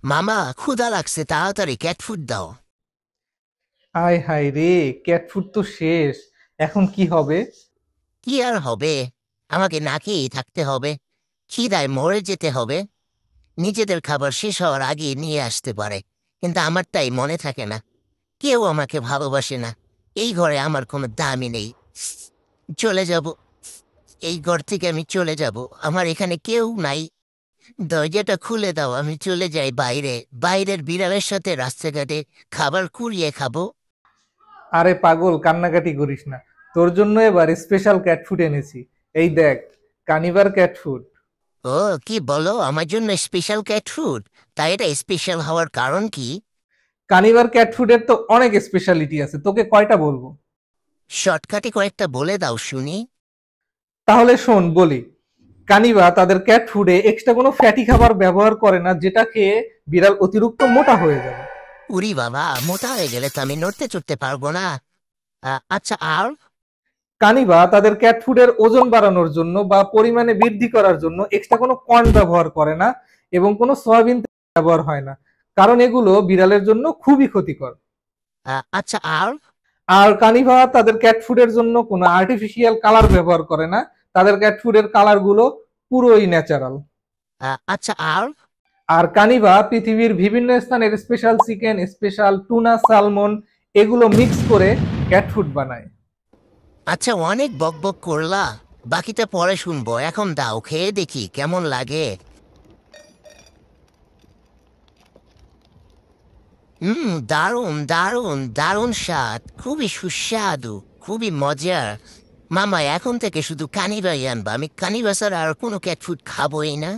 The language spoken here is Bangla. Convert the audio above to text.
মামা, ক্ষুধা লাগছে, তাড়াতাড়ি ক্যাট ফুড দাও। আয় হায় রে, ক্যাট ফুড তো শেষ। এখন কি হবে? কি আর হবে? আমাকে না খেয়েই থাকতে হবে। খিদায় মরে যেতে হবে। নিজেদের খাবার শেষ হওয়ার আগে নিয়ে আসতে পারে, কিন্তু আমার তাই মনে থাকে না। কেউ আমাকে ভালোবাসে না। এই ঘরে আমার কোনো দামই নেই। চলে যাব। এই ঘর থেকে আমি চলে যাব। আমার এখানে কেউ নাই। দরজাটা খুলে দাও, আমি চলে যাই বাইরে। বাইরের বিড়ালের সাথে রাস্তাঘাটে খাবার কুড়িয়ে খাবো। আরে পাগল, কান্নাকাটি করিস না। তোর জন্য এবার স্পেশাল ক্যাট ফুড এনেছি। এই দেখ, কানিবার ক্যাট ফুড। ও, কি বলো? আমার জন্য স্পেশাল ক্যাট ফুড? তাই এটা স্পেশাল হওয়ার কারণ কি? কানিবার ক্যাট ফুডের তো অনেক স্পেশালিটি আছে, তোকে কয়টা বলবো? শর্টকাটে কয়েকটা বলে দাও শুনি। তাহলে শোন বলি। কানিবা তাদের ক্যাট ফুডে এক্সট্রা কোনো ফ্যাটি খাবার ব্যবহার করে না, যেটা খেয়ে বিড়াল অতিরিক্ত মোটা হয়ে যাবে। উরি বাবা, মোটা হয়ে গেলে তো আমি নড়তে চড়তে পারবো না। আচ্ছা, আর? কানিবা তাদের ক্যাট ফুডের ওজন বাড়ানোর জন্য বা পরিমাণে বৃদ্ধি করার জন্য এক্সট্রা কোনো কর্ন ব্যবহার করে না, এবং কোনো সয়াবিন তেল ব্যবহার হয় না, কারণ এগুলো বিড়ালের জন্য খুবই ক্ষতিকর। আচ্ছা, আর? আর কানিভা তাদের ক্যাট ফুডের জন্য কোনো আর্টিফিশিয়াল কালার ব্যবহার করে না। তাদের ক্যাট ফুডের কালার গুলো পুরোই ন্যাচারাল। আচ্ছা, আর? আর কানিভা পৃথিবীর বিভিন্ন স্থানের special chicken, special tuna, salmon এগুলো মিক্স করে ক্যাট ফুড বানায়। আচ্ছা, অনেক বক বক করলা। বাকিটা পরে শুনবো, এখন দাও, খেয়ে দেখি কেমন লাগে। দারুণ দারুণ দারুণ স্বাদ, খুবই সুস্বাদু, খুবই মজার। মামা, এখন থেকে শুধু কানিবাই আনবা। আমি কানিবা ছাড়া আর কোনো ক্যাট ফুড খাবোই না।